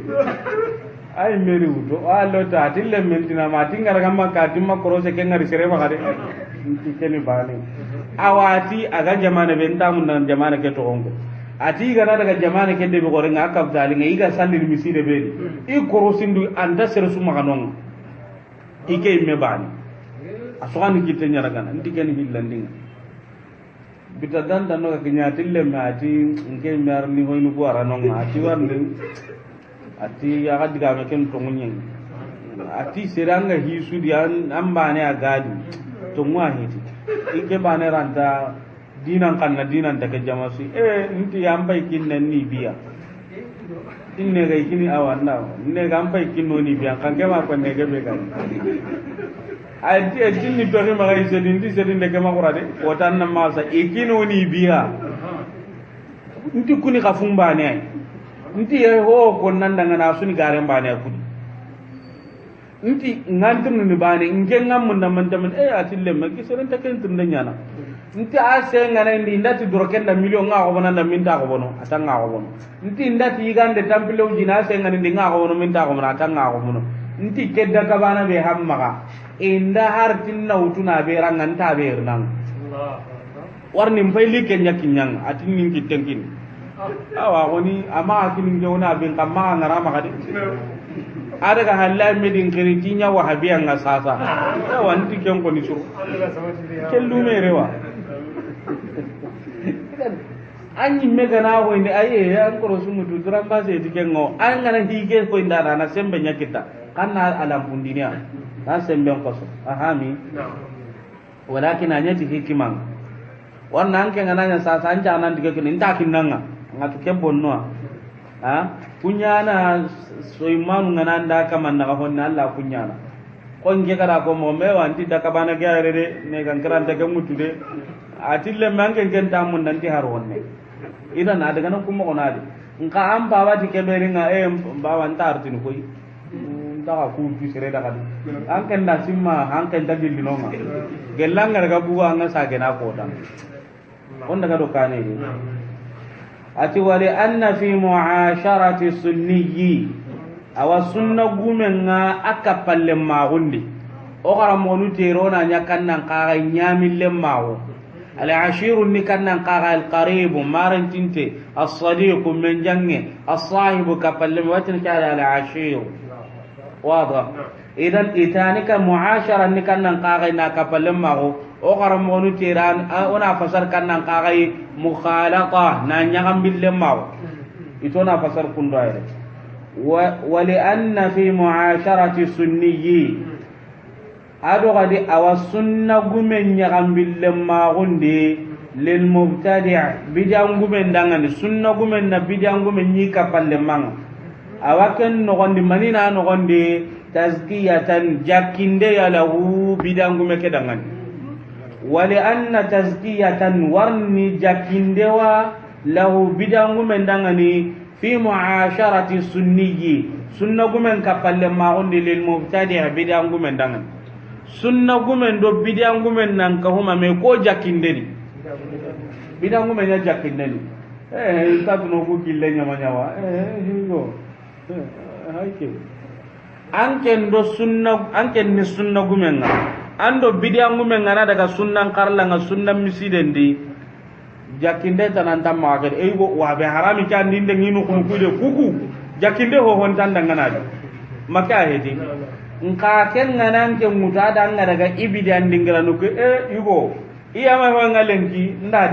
ay meri uto allo ta tille mentina ma tingara gamma ka timma korose ke ngari sere ba kade nti keni bani awati aga jamana benta mun nan jamana ke to ongo ati gana daga jamana kende be gore nga kaf dali nga iga sallil miside be I korosindu anda sere suma kanon ike me bani aswani kitte nyara gana ndiken hillandinga bitadan dan no ka nyatille ma ati nge mer ni hoynu ko aranon ati warne ati ya gadiga me ken to munyen ati seranga hisu dian ambane agadi to ngwa hiti ike bane ranta dinan kanna dinan take jamasi nti yambai kinnan ni biya inne ga ikini awanna ne ga ampai kinno ni biya kan ga ma ko ne ga be kan ai ti tinni to ne ma ga ise din di sedin de ma qurade o tan na ma sa ikino ni biya nti kuni ka fumba ne ai nti ye ho ko nan daga na suni garen ba ne kudi nti ngantum ni bane nge ngam mun man tamen atille ma kiseren ta ken tun nyana nti ase ngana ndi ndati doroken da million nga ko bonan da minta ko bono atanga ko bono nti ndati yigande tampilo jina ase ngana ndi nga ko bono minta ko bono atanga ko bono nti kedda ka bana be hamma inda har tinna utuna be rangan ta be nan warni mpayli ken nyakinyang atin nin kitengkin awa goni ama akini ngona bin kamma ngara ma kadi ada ga halal medin kiritinya wahabiya nga sasa wanti ken ko ni suru kellu merewa anyi megana ho ni aye an ko sumutu duran ba se dikengo an ngana hige ko indara na sembe nyakita kanna alam pundinia na sembe ko so ahami walakin anyati hikimang wannan ke ngana nya sasa anja nan dige kin inta kinanga ngatu ke bonno ha kunyana soimanu ngana nda kama na honna Allah kunyana kon ge kada ko mo me wanti da kabana ge arede ne kan karanta ke mutude atille mangen ken tamun nanti har wonne idan na daga nan kuma onade nka am baba ti keberinga baba ntar tin koy ta ku fi sere daga an kan da simma an kan da dillinonga gelanga daga buwa an sa ke na ko dan on daga do kane ni ati wali anna fi mu'asharati sunniyyi awa sunna gumenga aka palle ma gundi o gara monu terona nyakannan kaga nyamille mawo العشير نكنا قاغ القريب مارن تنتي الصديق من جنة الصاحب كفلم وتنك على العشير واضح إذن إتانك معاشرة نكنا قاغ كفلم معه أخر مونو تيران أنا فسر كنا قاغ مخالطة نانيغم باللم معه إتونا فسر كندائر ولأن في معاشرة السنيين ado gadi awa sunna gumen nyagam billem ma gundi lil mubtadi' bidan gumen dangani sunna gumen na bidan gumen ni kapalle mang awa ken no gondi manina no gondi tazkiyatan jakinde ya lahu bidan gumen ke dangani wali anna tazkiyatan warni jakinde wa lahu bidan gumen dangani fi mu'asharati sunniyyi sunna gumen kapalle ma gundi lil mubtadi' bidan gumen dangani sunna gumen do bidan gumen nan ka huma me ko jakindeni bidan gumen ya jakindeni ta tuno ko kille nyama nyawa higo haike anken do sunna anken ni sunna gumen nga ando bidan gumen ngana daga sunnan karla nga sunnan misidendi jakinde tanan tamma ga go wa be harami kan dinde nginu ko kude kuku jakinde ho hon tan dangana maka hedi nka ken nganan ke mutada nga daga ibidan dingira nuke igo iya ma ho ngalenki nda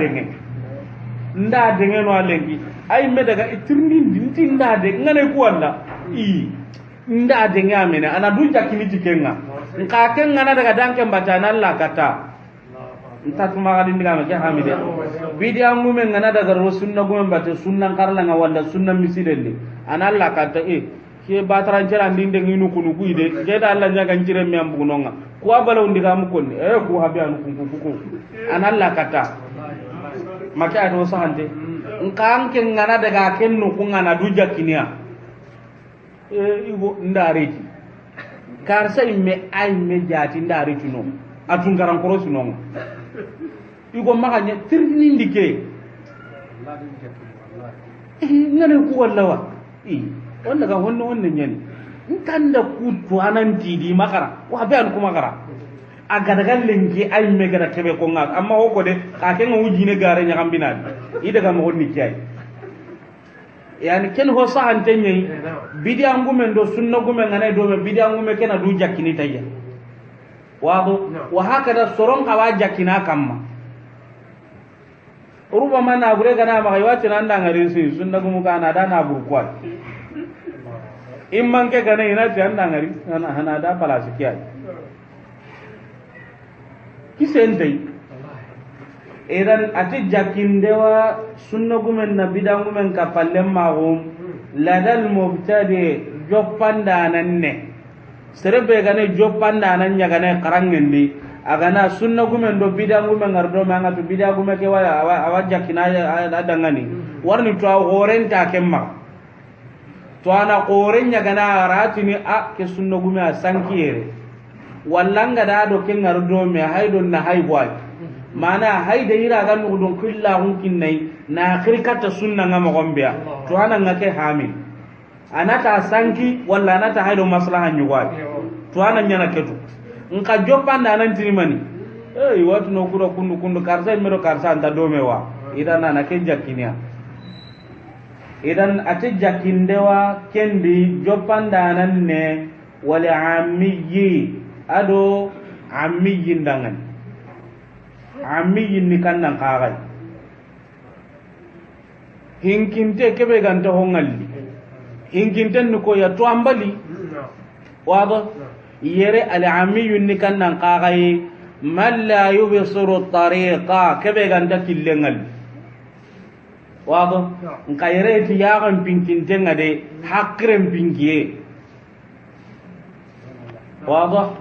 denge no alenki ay me daga itirni dinti nda de ngane ko walla nda denge amene ana du jakini tikenga nka ken ngana daga danke mbacana Allah kata nta tuma ga dindiga ma ke hamide bidiyan ngumen ngana daga sunna gumen batte sunnan karla nga walla sunnan misidende ana Allah kata ke bataran jara ndinde nginu kunu kuide ke da Allah nyaga njire mi ambunonga ko abala undiga mu konni ko habi anu kuku analla kata maka ado sahante nkan ke ngana daga kenno kungana duja kinia igo ndareti karsa imme ay me jati ndareti no atungaran korosi no igo maganya tirni ndike ngane ku wallawa wanda ga wannan yani in kan da ku to anan tidi makara wa be an kuma makara aga daga lengi ay me gara kebe ko ngal amma hoko de ka ken wuji ne gare nya kambina i daga mo honni kiyai yani ken ho sahan tenyi bidiya ngumen do sunna gumen ngane do me bidiya ngumen ken adu jakini tayya wado wa hakada soron kawa jakina kamma ruba mana gure gana ma kaywa tinan da ngari sunna gumu kana da na burkwat imman ke gane ina ti anda ngari hana da pala sikiyai kisendai eran ati jakindewa sunna gumen na bidan gumen ka pallem magum ladal mubtadi joppanda nanne serebe gane joppanda nan nya gane karangendi agana sunna gumen do bidan gumen ngardo manga to bidan gumen ke wala awa jakina adangani warni to horenta kemma to ana qorenya gana ratini ke sunna gumi a sankiyere wallanga da do ken ngardo me haydon na haybwa mana hayde ira ga no don killa hunkin nay na khirkata sunna ngama gombeya to ana ngake hamil anata sanki walla anata haydo maslaha nyugwa to ana nyana ketu nka jopanda nan tirimani watu no kuro kundu karsa mero karsa anda domewa ida na ken jakinia idan ati jakindewa kendi joppandanan ne wal ammiyi ado ammiyin dangan ammiyin ni kannan kagai hinkinte kebe ganta hongalli hinkinten ni ko ya to ambali wado yere al ammiyun ni kannan kagai man la yubsiru tariqa kebe ganta killengal wado nkayere ti yagan pinkinten ngade hakren pinkiye wado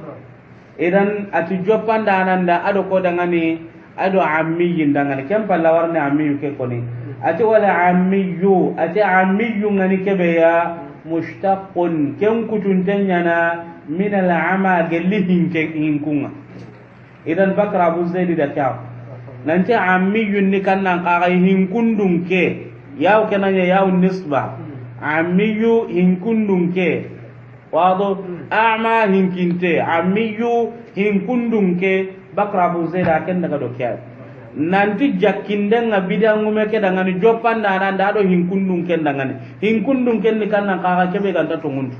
idan ati joppandanan da ado ko dangani ado ammiyin dangani kem palla warne ammiyu ke koni ati wala ammiyu ati ammiyu ngani kebe ya mushtaqun kem kutuntenya na min al ama gellihin ke hinkunga idan bakra abu zaid da kya nanti ammiyu ni kannan ka hinkundun ke yaw kenanya yaw nisba ammiyu hinkundun ke wado a'ma hinkinte ammiyu hinkundun ke bakra abu zaid aken daga do kya nanti jakkindenga bidangume ke dangani joppanda nan da do hinkundun ken dangani hinkundun ken ni kannan kaga kebe ganta tunguntu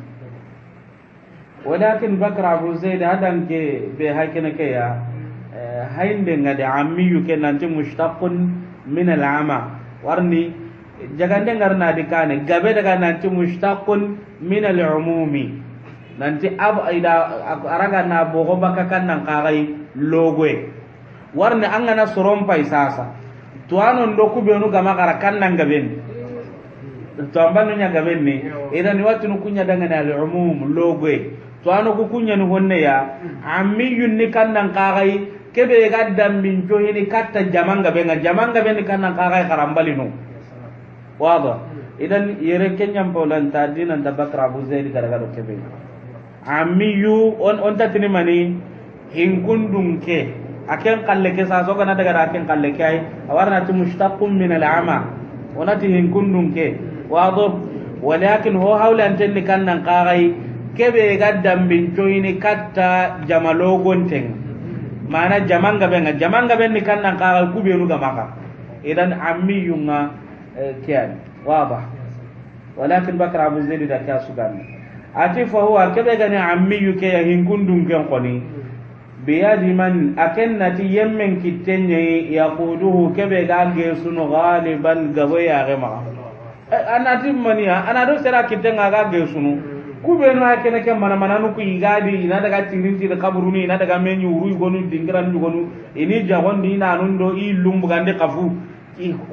walakin bakra abu zaid hadan ke be hakene ke ya hainde ngade ammiyu ken nanti mushtaqun min al-ama warni jagande ngarna dikane gabe daga nanti mushtaqun min al-umumi nanti ab ida araga na bogo baka kannan kagai logwe warne angana soron pai sasa to anon do kubenu gama kara kannan gaben to ambano nya gaben ni idan watu nu kunya dangana al-umum logwe to ano ku kunya nu honne ya ammiyun ni kannan kagai kebe gaddam min johini katta jamanga ben kannan kagai karambali no wado idan yere kenyam polan tadinan tabakra abu zaid garaga do kebe ammiyu on tatini mani hinkundum ke aken kalle ke sa so kana daga aken kalle ke ay awarna tu mushtaqun min al-ama onati hinkundum ke wado walakin ho hawlan tan kannan qagai kebe gaddam bin joini katta jamalogon ten mana jamanga ben ni kannan qagai kubenu ga maka idan ammiyunga kiyan waba walakin bakra abu zaid da ka sugan ati fa huwa kebe gani ammiyu ke hinkundum ken qoni biyadi man akennati yemmen kittenye yaquduhu kebe gange sunu galiban gabo ya gema anati mania anado sera kittenga gange sunu kubenu hakene ke mana nu ku igadi ina daga tirinti da kaburuni ina daga menyu uru gonu dingiran gonu ini jagondi ina nundo i lumbu gande kafu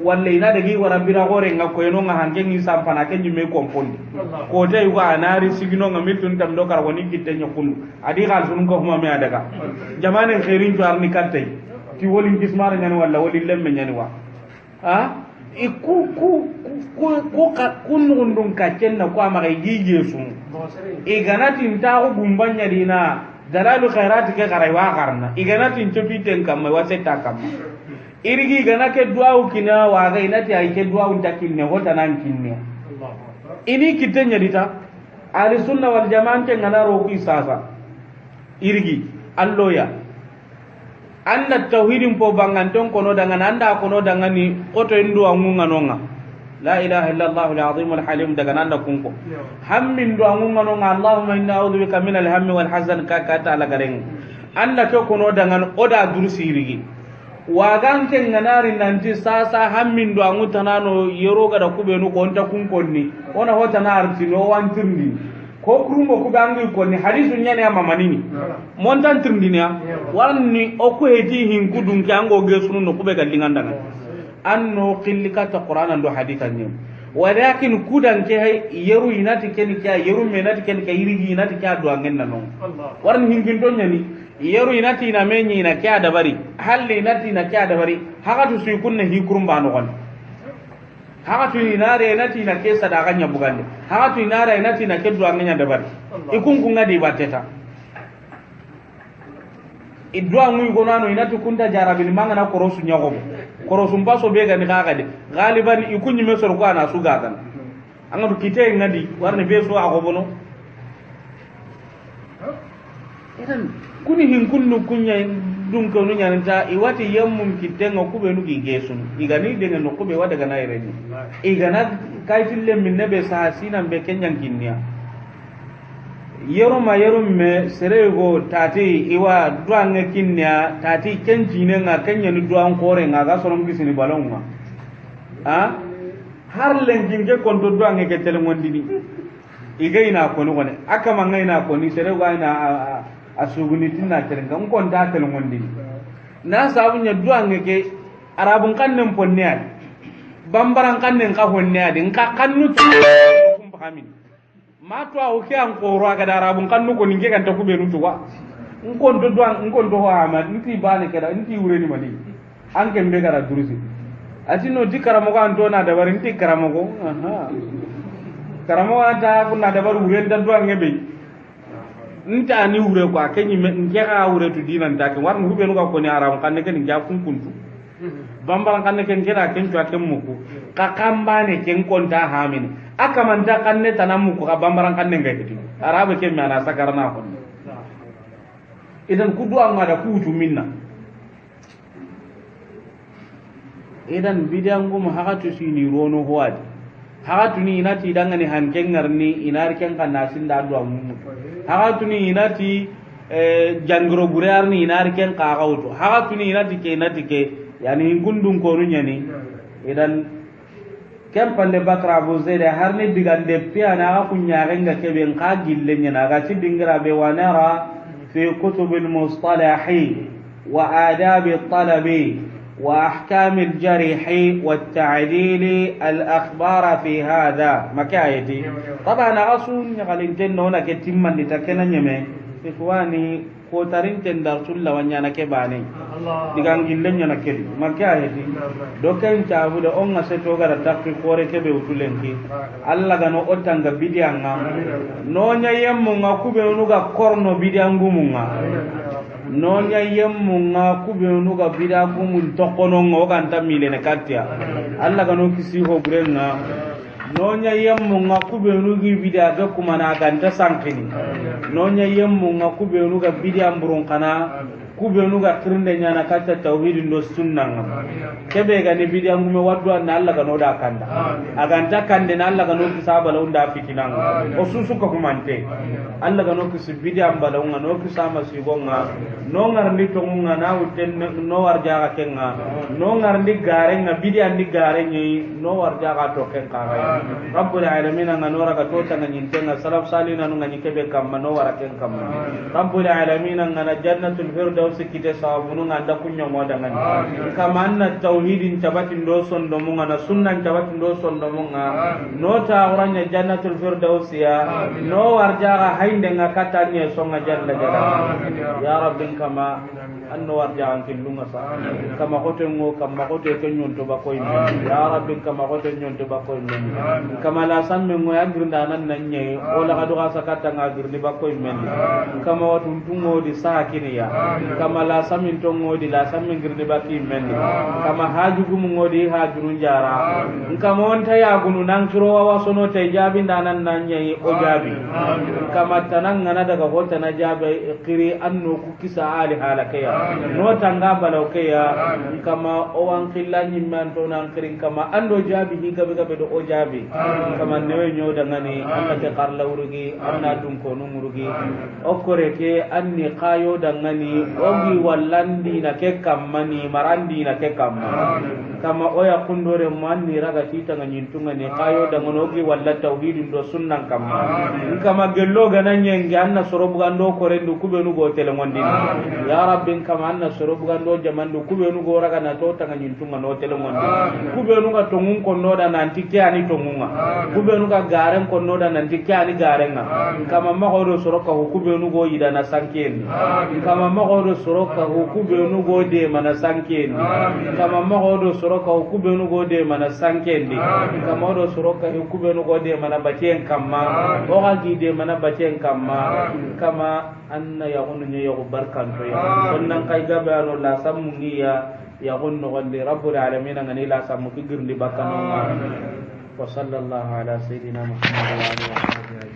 walle ina daga warabira gore ngako eno nga hangengi sampana kenyi me kompondi ko tay ko anari sigino nga mitun tam do kar woni kittenye kunu adi gal sunu ko huma me adaga jamane khairin to arni kattay ti wolin kismar nyani walla wolin lemme nyani wa ha iku kunundun kacenna ko ama gije sun iganati nta ko gumbanya dina dalalu khairati ke garai wa garna iganati ntopiten kam wa seta kam irigi ganake duau kina wa ga inati ay ke duau ntakinne hota nan kinne ini kitenya dita ahli sunna wal jamaa ke ngana ro ku sasa irigi alloya anna tauhidin po banganton kono dangan anda kono dangani oto ndu angunga nonga la ilaha illa allah al-azim al-halim daga nanda kunko hammin do angunga nonga allahumma inna a'udhu bika min al-hammi wal hazan ka ta la gareng anda to kono dangan oda dursirigi wagan ken nganari nanti sasa hammin do angutanano yero ga da kubenu ko onta kunkonni ona hota na artino wantirni ko krumo ko bangi ko ni hadisu nyane ama manini montan tirndinya warni o ko heti hin kudun kango gesunu no kube galinganda anno qillika ta qur'ana ndo hadithan ni walakin kudan ke hay yeru inati ken ka yeru menati ken ka yirigi inati ka do angenna no warni hingin to nyani yeru inati na menyi na ka da bari halli inati na ka da bari haka to su kunna hi kurumba no gon haka tu inare nati na ke sadaka nya bugande haka tu inare nati na ke duwa nya dabar ikun kunga di bateta idwa ngui gonano inati kunta jarabil mangana korosu nyago korosu mbaso be gani kaka de galiban ikunyi mesor ko ana suga kan anga kite ngadi warne be so ago bono idan kuni hin kunnu kunya dun ko nunya nta iwati yammum kitenga kube nu gigesun igani dengan no kube wada gana ireni igana kaitille minne be sahasina be kenyan kinnia yeroma yerumme serego tati iwa duange kinnia tati kenjine nga kenya nu duan kore nga ga sonom gisini balonga har lenginge konto duange ke telemondini igaina ko no gone akama ngaina ko ni serego ina asuguni tinna terenga ngon da telemondini na sabunya duange ke arabun kannen ponniya bambaran kannen ka honniya din ka kannu kum fahamin ma to o ke an ko ro aga arabun kannu ko ninge kan ta ku be nutu wa ngon do duan ngon do ha ma nti bane kada nti wure ni mali an ke mbe gara durusi atino dikaramo ko an do na da barin ti karamo ko karamo ata ku na da bar wure dan duange be nta ni wure ko akenyi nge ga wure to dinan ta ke warnu hube no ko ni aram kan ne ken ja kun kuntu bambalan kan ne ken kera ken to akem muku ka kambane ken kon ta hamin aka man ta kan ne tanam muku ka bambalan kan ne ngai arabe ke mi ana sakarna ko idan kudu amma da kutu minna idan bidan gum hakatu sini rono hoadi hakatu ni inati dangani hanken ngarni inar ken kan nasin da do amu hakatuni inati jangro burarni inar ken qaqawto hakatuni inati ke yani gundun ko nyani idan kem pande bakra bu zede harni digande piana ga kunyarenga keben ka gille nyana ga tidingira be wanara fi kutubil mustalahi wa adab at-talabi وأحكام الجرح والتعديل الأخبار في هذا مكايتي طبعا أصول يقالين تنونا كتما لتكنا نيمي إخواني كوتارين تندر سلا ونيانا كباني ديغان جلن يانا كدي مكايتي دوكين تابو ده أونغا ستوغا تاكي كوري كبه وطولنكي الله غانو أتانغا بيديانغا نونيا يمونغا كوبه ونوغا كورنو بيديانغومونغا nonya yemmunga kubenu ga bida kumun tokono ngoga ntamile ne katia alla gano kisi ho gurenga nonya yemmunga kubenu gi bida ga kumana ga nta sankini nonya yemmunga kubenu ga bida mburun kana kubenu ga kirnde nyana kata tauhid ndo sunna kebe ga ni bida ngume waddu an alla gano da kanda aga nta kande na alla gano kisaba la unda fitinanga o susu ko kumante alla gano kisi bida mbala unga no kisama sigonga no ngarndi to ngunga na wuten no warja ga kenga no ngarndi garenga bidi andi garenyi no warja ga to ken ka rabbul alamin nga no raga to tanga nyintenga salaf salina no ngani kebe kamma no wara ken kamma rabbul alamin nga na jannatul firdaus kite sawabunu nganda kunyo moda ngani kama anna tauhidin tabatin do sondo munga na sunnan tabatin do sondo munga no ta uranya jannatul firdaus ya no warja ga hainde nga katanye songa janna jara ya rabbi kama anno warja ankin lunga sa kama hotengo kama hote kenyon to bakoy ya rabbi kama hote nyon to bakoy kama la samme mo agrinda nan nanye o la gado asa kata ngagirni bakoy men kama watun tungo di sakini ya kama la samin to ngodi la samin girni baki men kama haju gumu ngodi hajurun jara kama wonta ya gunu nan turo wa sono tay jabi ndanan nanye o jabi kama tanan ngana daga hota na jabe qiri anno ku kisa ali halakaya no tanga balawkaya kama o wan khillani man to nan kirin kama ando jabi hi gabe gabe do o jabi kama newe nyoda ngani anna te qarla urugi anna dum ko numurugi o koreke anni qayo dangani ogi wallandi na ke kammani marandi na ke kamma kama oya kundore manni raga tita nganyintunga ne qayo dangono ogi walla tauhidin do sunnan kamma kama gello gananye ngi anna sorobu gando korendu kubenu go tele ngondini ya rabbi kama anna sorobu gando jamandu kubenu go raga na to tanga nyintunga no tele ngondini kubenu ga tongun konno da nanti ke ani tongunga kubenu ga garen konno da nanti ke ani garenga kama magodo soroka kubenu go yida na sankeni kama magodo soroka kubenu go de mana sankeni kama magodo soroka kubenu go de mana sankeni kama do soroka kubenu go de mana bacen kamma o ga gide mana bacen kamma kama anna yagunu nye yagu barkanto ya onnan kay gabano la samungi ya gunno gondi rabbul alamin ngani la samu ki girndi bakano wa sallallahu ala sayidina muhammad wa alihi wa sahbihi